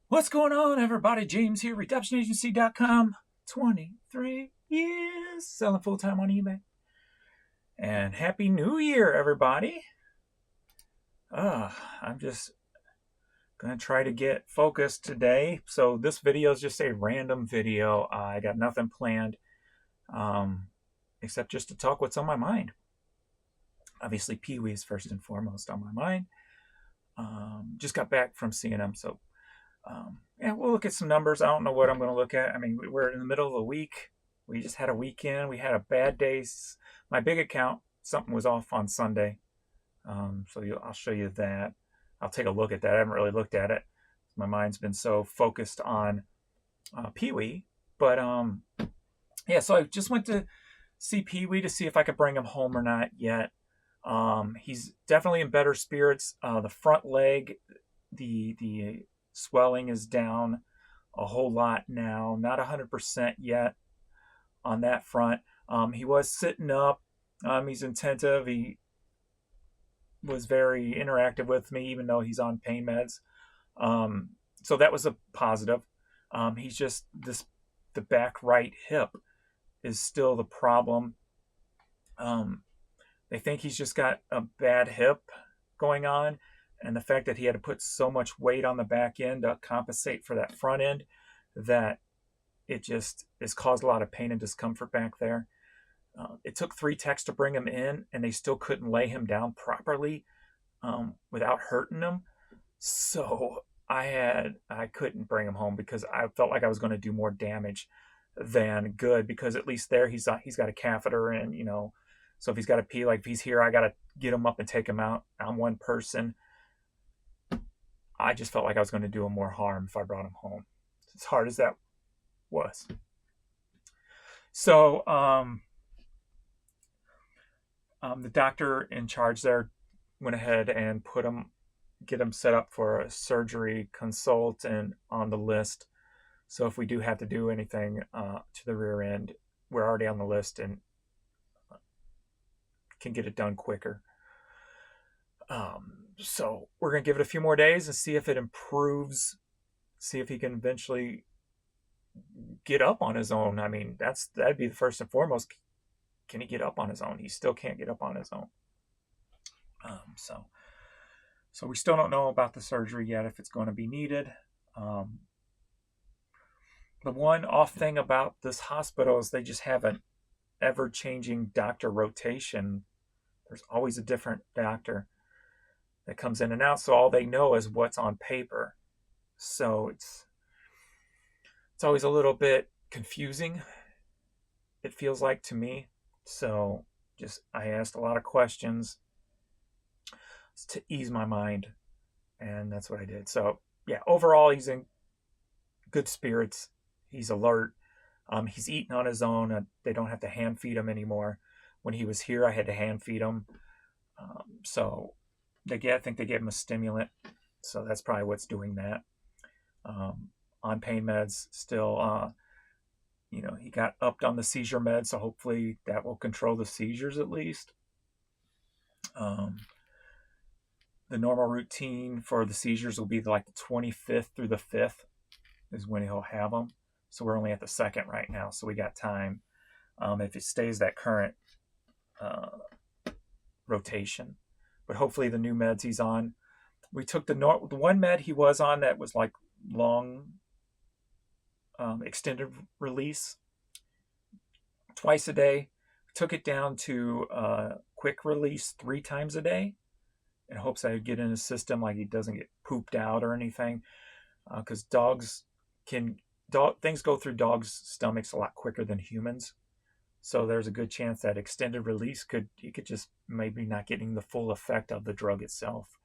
What's going on, everybody? James here, redoptionagency.com. 23 years selling full time on eBay. And Happy New Year, everybody. I'm just going to try to get focused today. So, this video is just a random video. I got nothing planned um, except just to talk what's on my mind. Obviously, Pee Wee is first and foremost on my mind. Just got back from seeing him, so yeah, we'll look at some numbers. I don't know what I'm going to look at. I mean, we're in the middle of the week. We just had a weekend. We had a bad day. My big account, something was off on Sunday. I'll show you that. I'll take a look at that. I haven't really looked at it. My mind's been so focused on Pee Wee. But yeah, so I just went to see Pee Wee to see if I could bring him home or not yet. He's definitely in better spirits. The front leg, the swelling is down a whole lot now. Not 100% yet on that front. He was sitting up. He's attentive. He was very interactive with me, even though he's on pain meds. So that was a positive. He's just the back right hip is still the problem. They think he's just got a bad hip going on, and the fact that he had to put so much weight on the back end to compensate for that front end, that it just has caused a lot of pain and discomfort back there. It took 3 techs to bring him in, and they still couldn't lay him down properly without hurting him. So I couldn't bring him home because I felt like I was going to do more damage than good, because at least there he's got a catheter, and so if he's got to pee, like if he's here, I got to get him up and take him out. I'm one person. I just felt like I was going to do him more harm if I brought him home, as hard as that was. So the doctor in charge there went ahead and get him set up for a surgery consult and on the list. So if we do have to do anything to the rear end, we're already on the list and can get it done quicker. So we're going to give it a few more days and see if it improves, see if he can eventually get up on his own. I mean, that'd be the first and foremost. Can he get up on his own? He still can't get up on his own. So we still don't know about the surgery yet, if it's going to be needed. The one off thing about this hospital is they just have an ever-changing doctor rotation. There's always a different doctor that comes in and out, so all they know is what's on paper. So it's always a little bit confusing, it feels like to me. So I asked a lot of questions to ease my mind, and that's what I did. So yeah, overall he's in good spirits. He's alert. He's eating on his own. They don't have to hand feed him anymore. When he was here, I had to hand feed him. So I think they gave him a stimulant. So that's probably what's doing that. On pain meds still. He got upped on the seizure meds, so hopefully that will control the seizures at least. The normal routine for the seizures will be like the 25th through the 5th is when he'll have them. So we're only at the 2nd right now, so we got time. If it stays that current rotation. But hopefully the new meds he's on. We took the one med he was on that was like long extended release twice a day. Took it down to quick release 3 times a day in hopes I would get in his system, like he doesn't get pooped out or anything. Because things go through dogs' stomachs a lot quicker than humans. So there's a good chance that extended release he could just maybe not getting the full effect of the drug itself.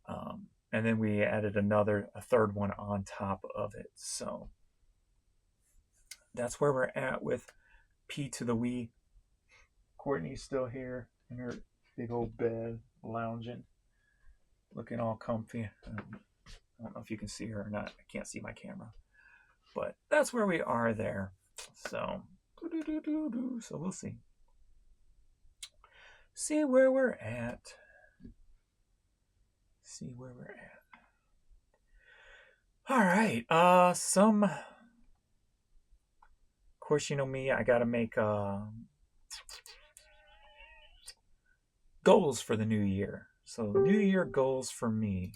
And then we added a third one on top of it. So that's where we're at with P to the Wee. Courtney's still here in her big old bed, lounging, looking all comfy. I don't know if you can see her or not. I can't see my camera. But that's where we are there. So we'll see. See where we're at. All right. Of course, you know me, I got to make goals for the new year. So, New Year goals for me.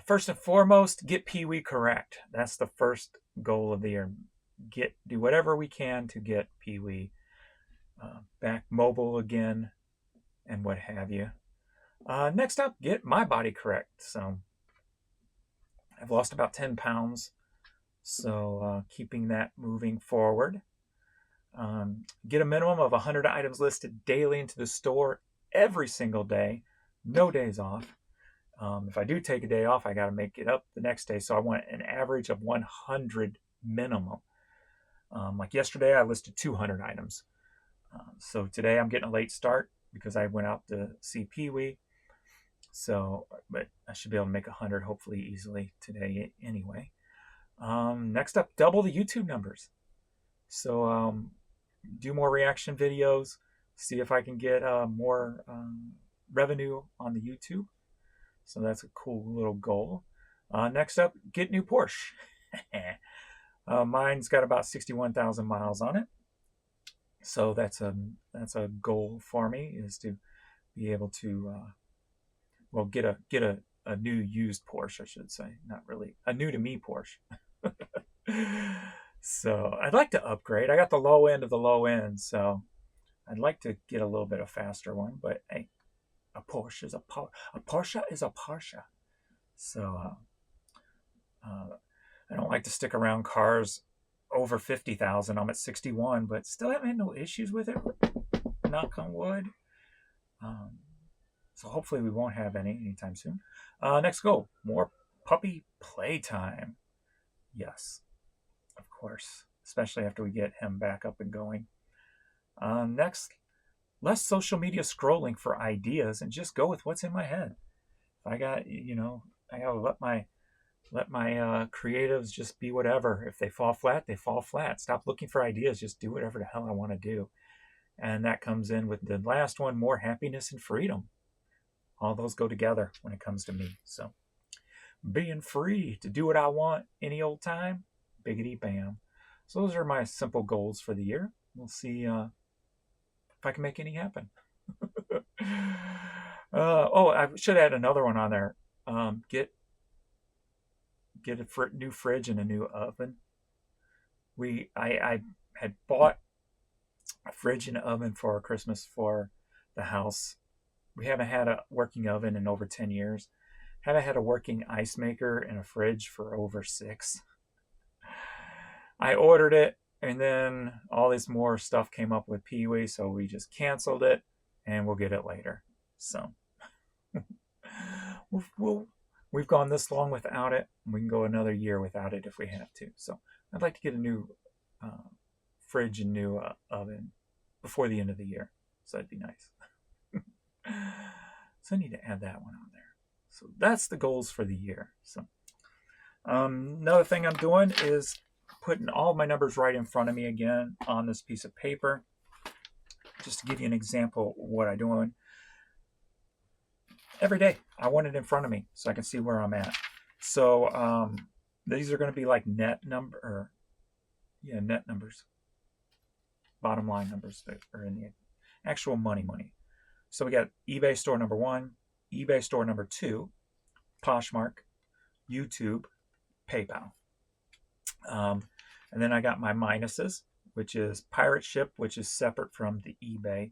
First and foremost, get Pee Wee correct. That's the first goal of the year. Do whatever we can to get Pee Wee back mobile again, and what have you. Next up, get my body correct. So I've lost about 10 pounds, so keeping that moving forward. Get a minimum of 100 items listed daily into the store every single day, no days off. If I do take a day off, I got to make it up the next day. So I want an average of 100 minimum. Like yesterday, I listed 200 items. So today I'm getting a late start because I went out to see Pee Wee. So, but I should be able to make 100 hopefully easily today anyway. Next up, double the YouTube numbers. So do more reaction videos, see if I can get more revenue on the YouTube. So that's a cool little goal. Next up, get new Porsche. Mine's got about 61,000 miles on it. So that's a goal for me, is to be able to get a new used Porsche, I should say, not really a new to me Porsche. So I'd like to upgrade. I got the low end of the low end, so I'd like to get a little bit of faster one. But hey, a Porsche is a Porsche is a Porsche. So I don't like to stick around cars over 50,000. I'm at 61, but still haven't had no issues with it. Knock on wood. So hopefully we won't have anytime soon. Next goal, more puppy playtime. Yes, of course, especially after we get him back up and going. Next, less social media scrolling for ideas and just go with what's in my head. I got, I gotta let my creatives just be whatever. If they fall flat, they fall flat. Stop looking for ideas. Just do whatever the hell I want to do. And that comes in with the last one, more happiness and freedom. All those go together when it comes to me. So being free to do what I want any old time, biggity bam. So those are my simple goals for the year. We'll see if I can make any happen. I should add another one on there. Get a new fridge and a new oven. I had bought a fridge and oven for Christmas for the house. We haven't had a working oven in over 10 years. Haven't had a working ice maker and a fridge for over 6. I ordered it, and then all this more stuff came up with Pee Wee, so we just canceled it, and we'll get it later. So we've gone this long without it. We can go another year without it if we have to. So I'd like to get a new fridge and new oven before the end of the year. So that'd be nice. So I need to add that one on there. So that's the goals for the year. So another thing I'm doing is putting all my numbers right in front of me again on this piece of paper. Just to give you an example of what I'm doing. Every day, I want it in front of me so I can see where I'm at. So these are going to be like net numbers, bottom line numbers that are in the actual money. So we got eBay store number 1, eBay store number 2, Poshmark, YouTube, PayPal. And then I got my minuses, which is Pirate Ship, which is separate from the eBay.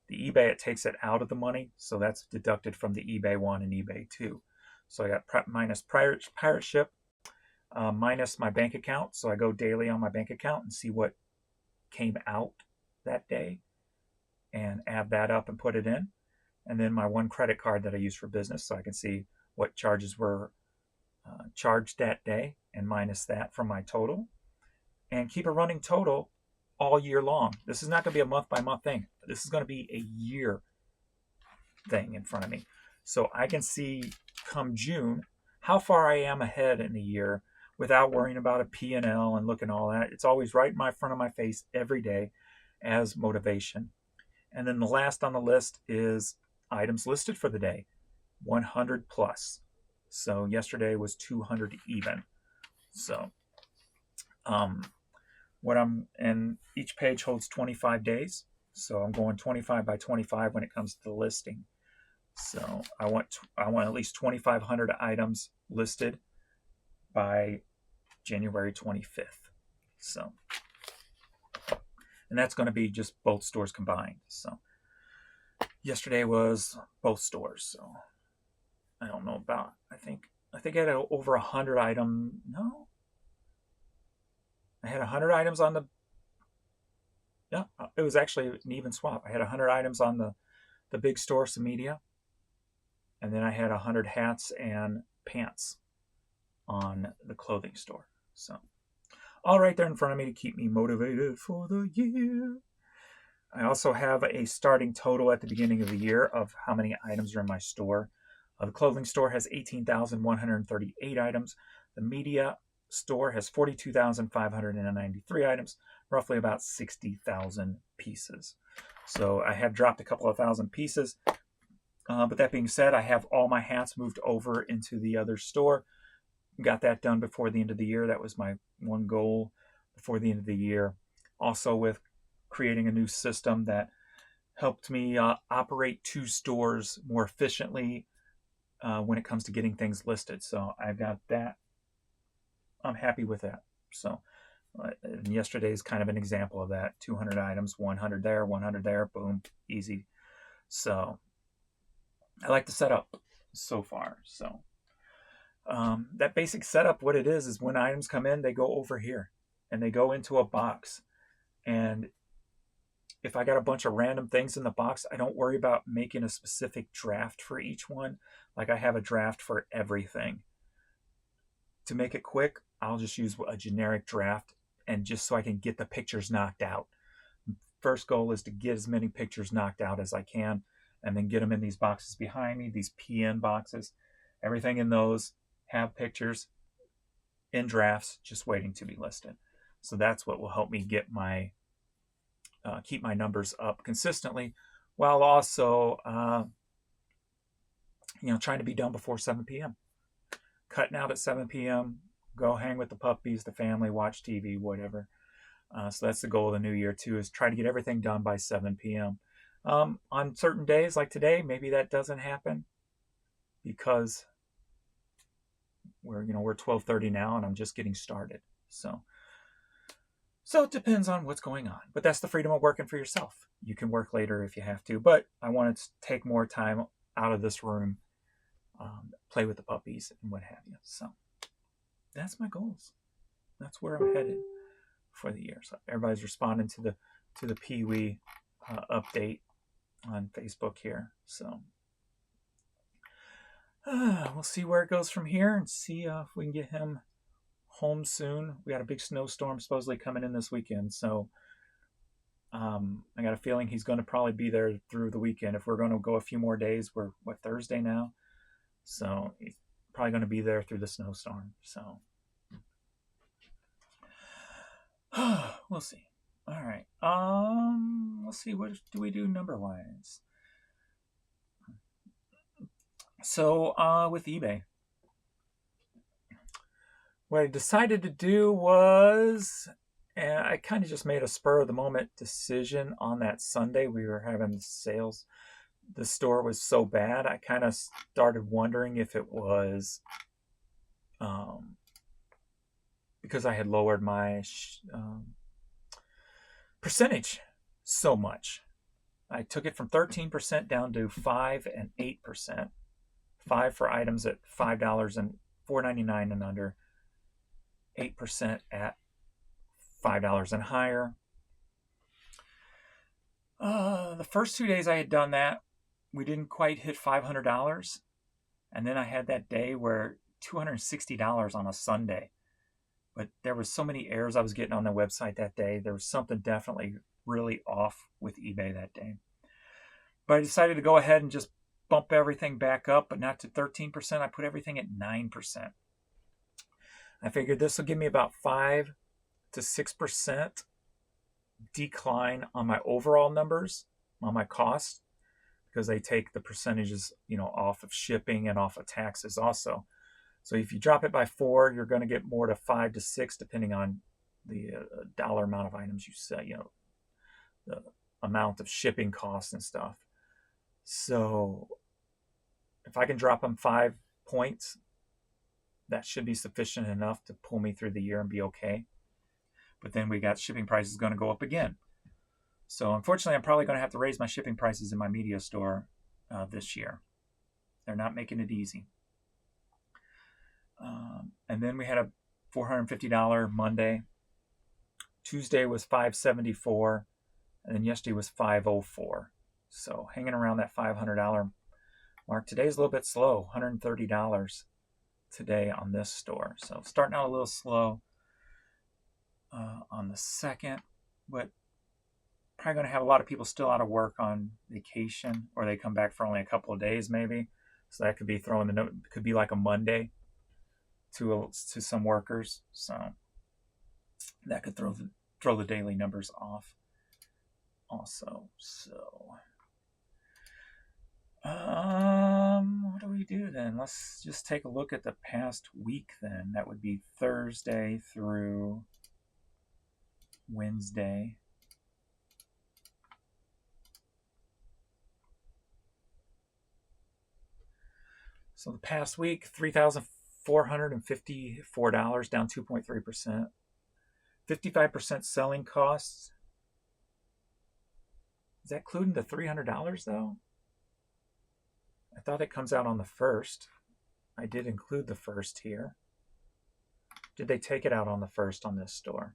The eBay, it takes it out of the money, so that's deducted from the eBay 1 and eBay 2. So I got minus Pirate Ship, minus my bank account. So I go daily on my bank account and see what came out that day and add that up and put it in. And then my one credit card that I use for business, so I can see what charges were charged that day and minus that from my total. And keep a running total all year long. This is not going to be a month by month thing. This is going to be a year thing in front of me. So I can see come June how far I am ahead in the year without worrying about a P&L and looking all that. It's always right in my front of my face every day as motivation. And then the last on the list is items listed for the day, 100 plus. So yesterday was 200 even. So and each page holds 25 days. So I'm going 25 by 25 when it comes to the listing. So I want at least 2,500 items listed by January 25th. So, and that's going to be just both stores combined. So yesterday was both stores. So I don't know about, I think I had over 100 items. No, I had 100 items on the, yeah, it was actually an even swap. I had 100 items on the big store, some media, and then I had 100 hats and pants on the clothing store. So all right there in front of me to keep me motivated for the year. I also have a starting total at the beginning of the year of how many items are in my store. The clothing store has 18,138 items. The media store has 42,593 items, roughly about 60,000 pieces. So I have dropped a couple of thousand pieces. But that being said, I have all my hats moved over into the other store. Got that done before the end of the year. That was my one goal before the end of the year. Also with creating a new system that helped me operate 2 stores more efficiently when it comes to getting things listed. So I got that. I'm happy with that. So and yesterday is kind of an example of that. 200 items, 100 there, 100 there, boom, easy. So I like the setup so far. So that basic setup, what it is when items come in, they go over here and they go into a box. And if I got a bunch of random things in the box, I don't worry about making a specific draft for each one. Like I have a draft for everything. To make it quick, I'll just use a generic draft, and just so I can get the pictures knocked out. First goal is to get as many pictures knocked out as I can, and then get them in these boxes behind me, these PN boxes. Everything in those have pictures in drafts just waiting to be listed. So that's what will help me get my keep my numbers up consistently, while also trying to be done before 7 p.m. Cutting out at 7 p.m., go hang with the puppies, the family, watch TV, whatever. So that's the goal of the new year too, is try to get everything done by 7 p.m. On certain days like today, maybe that doesn't happen because we're 12:30 now and I'm just getting started. So it depends on what's going on. But that's the freedom of working for yourself. You can work later if you have to, but I wanted to take more time out of this room, play with the puppies and what have you. So that's my goals. That's where I'm headed for the year. So everybody's responding to the Pee-wee update on Facebook here. So we'll see where it goes from here and see if we can get him home soon. We got a big snowstorm supposedly coming in this weekend, so I got a feeling he's going to probably be there through the weekend. If we're going to go a few more days, we're Thursday now, so he's probably going to be there through the snowstorm. So we'll see. All right. Let's see. What do we do number wise? So with eBay, what I decided to do was, and I kind of just made a spur of the moment decision on that Sunday. We were having sales. The store was so bad, I kind of started wondering if it was because I had lowered my percentage so much. I took it from 13% down to 5 and 8%. 5 for items at $5 and $4.99 and under. 8% at $5 and higher. The first 2 days I had done that, we didn't quite hit $500. And then I had that day where $260 on a Sunday. But there was so many errors I was getting on the website that day. There was something definitely really off with eBay that day. But I decided to go ahead and just bump everything back up, but not to 13%. I put everything at 9%. I figured this will give me about 5 to 6% decline on my overall numbers, on my costs, because they take the percentages, off of shipping and off of taxes also. So if you drop it by 4, you're going to get more to 5 to 6, depending on the dollar amount of items you sell, the amount of shipping costs and stuff. So if I can drop them 5 points, that should be sufficient enough to pull me through the year and be okay. But then we got shipping prices going to go up again. So unfortunately, I'm probably going to have to raise my shipping prices in my media store this year. They're not making it easy. And then we had a $450 Monday. Tuesday was $574, and then yesterday was $504. So hanging around that $500 mark. Today's a little bit slow, $130 today on this store. So starting out a little slow on the 2nd, but probably going to have a lot of people still out of work on vacation, or they come back for only a couple of days maybe. So that could be could be like a Monday to some workers. So that could throw the daily numbers off also. So what do we do then? Let's just take a look at the past week then. That would be Thursday through Wednesday. So the past week, $3,454, down 2.3%. 55% selling costs. Is that including the $300 though? I thought it comes out on the 1st. I did include the 1st here. Did they take it out on the 1st on this store?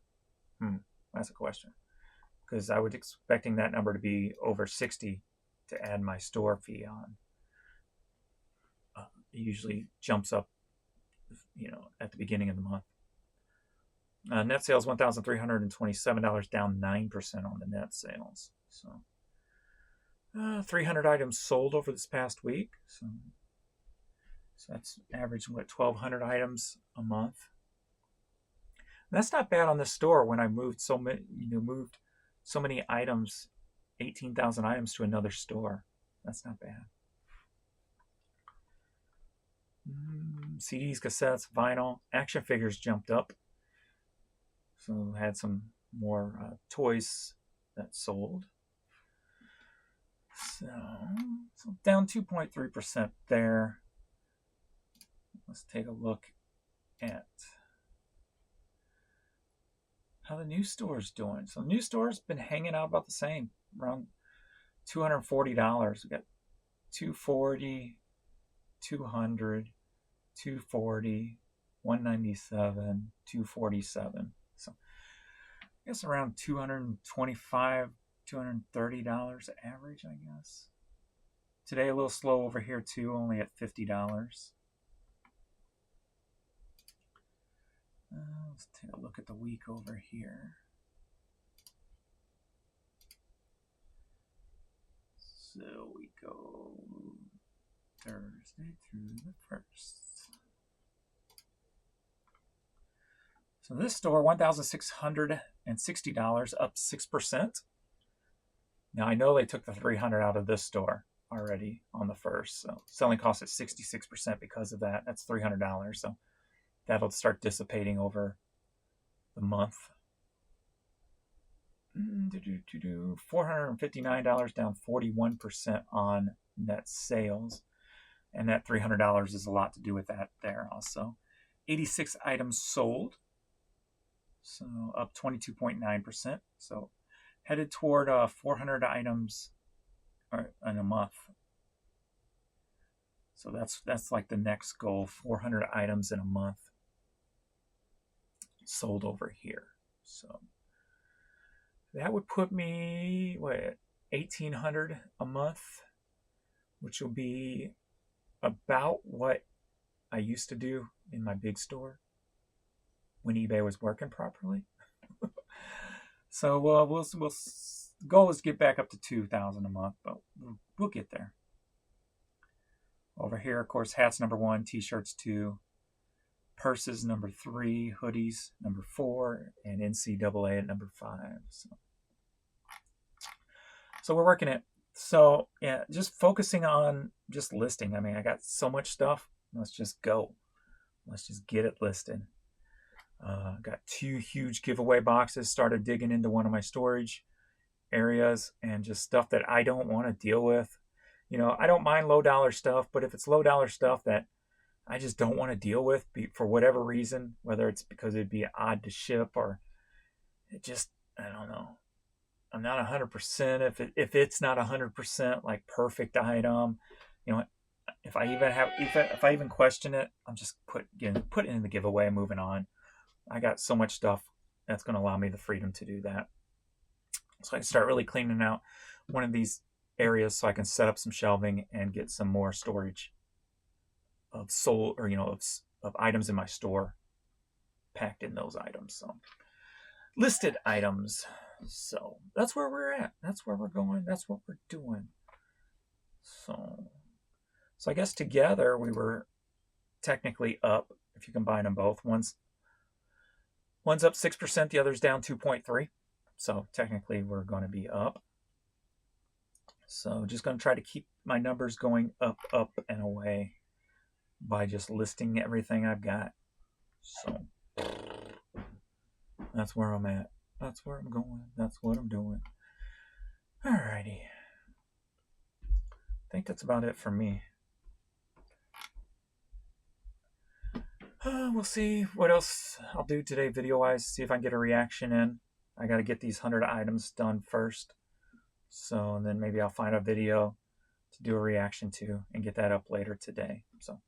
That's a question. Because I was expecting that number to be over 60 to add my store fee on. It usually jumps up, at the beginning of the month. Net sales $1,327, down 9% on the net sales. So 300 items sold over this past week. So that's average 1,200 items a month. And that's not bad on this store when I moved so many items, 18,000 items to another store. That's not bad. CDs, cassettes, vinyl, action figures jumped up. So had some more toys that sold. So down 2.3% there. Let's take a look at how the new store's doing. So the new store's been hanging out about the same, around $240. We got $240, $200, $240, $197, $247. So I guess around $225, $230 average, I guess. Today a little slow over here too, only at $50. Let's take a look at the week over here. So we go Thursday through the 1st. So this store, $1,660, up 6%. Now I know they took the $300 out of this store already on the 1st. So selling cost is 66% because of that. That's $300. So that'll start dissipating over the month. $459, down 41% on net sales. And that $300 is a lot to do with that there also. 86 items sold. So up 22.9%. So headed toward 400 items in a month. So that's like the next goal, 400 items in a month sold over here. So that would put me, $1,800 a month, which will be about what I used to do in my big store when eBay was working properly. So we'll goal is to get back up to 2,000 a month, but we'll get there. Over here, of course, hats number 1, t-shirts 2, purses number 3, hoodies number 4, and NCAA at number 5. So we're working it. So yeah, just focusing on just listing. I mean, I got so much stuff. Let's just go. Let's just get it listed. Got 2 huge giveaway boxes. Started digging into one of my storage areas and just stuff that I don't want to deal with. You know, I don't mind low dollar stuff, but if it's low dollar stuff that I just don't want to deal with for whatever reason, whether it's because it'd be odd to ship or it just, I don't know. I'm not 100% if it's not 100% like perfect item, you know, if I even question it, I'm just put it in the giveaway and moving on. I got so much stuff that's going to allow me the freedom to do that. So I can start really cleaning out one of these areas so I can set up some shelving and get some more storage of of items in my store packed in those items. So listed items. So that's where we're at. That's where we're going. That's what we're doing. So I guess together we were technically up if you combine them both. One's up 6%, the other's down 2.3. So technically we're going to be up. So just going to try to keep my numbers going up, and away by just listing everything I've got. So that's where I'm at. That's where I'm going. That's what I'm doing. Alrighty. I think that's about it for me. We'll see what else I'll do today video-wise. See if I can get a reaction in. I got to get these 100 items done first. So, and then maybe I'll find a video to do a reaction to and get that up later today. So,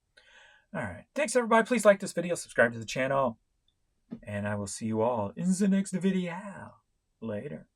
all right. Thanks, everybody. Please like this video, subscribe to the channel, and I will see you all in the next video. Later.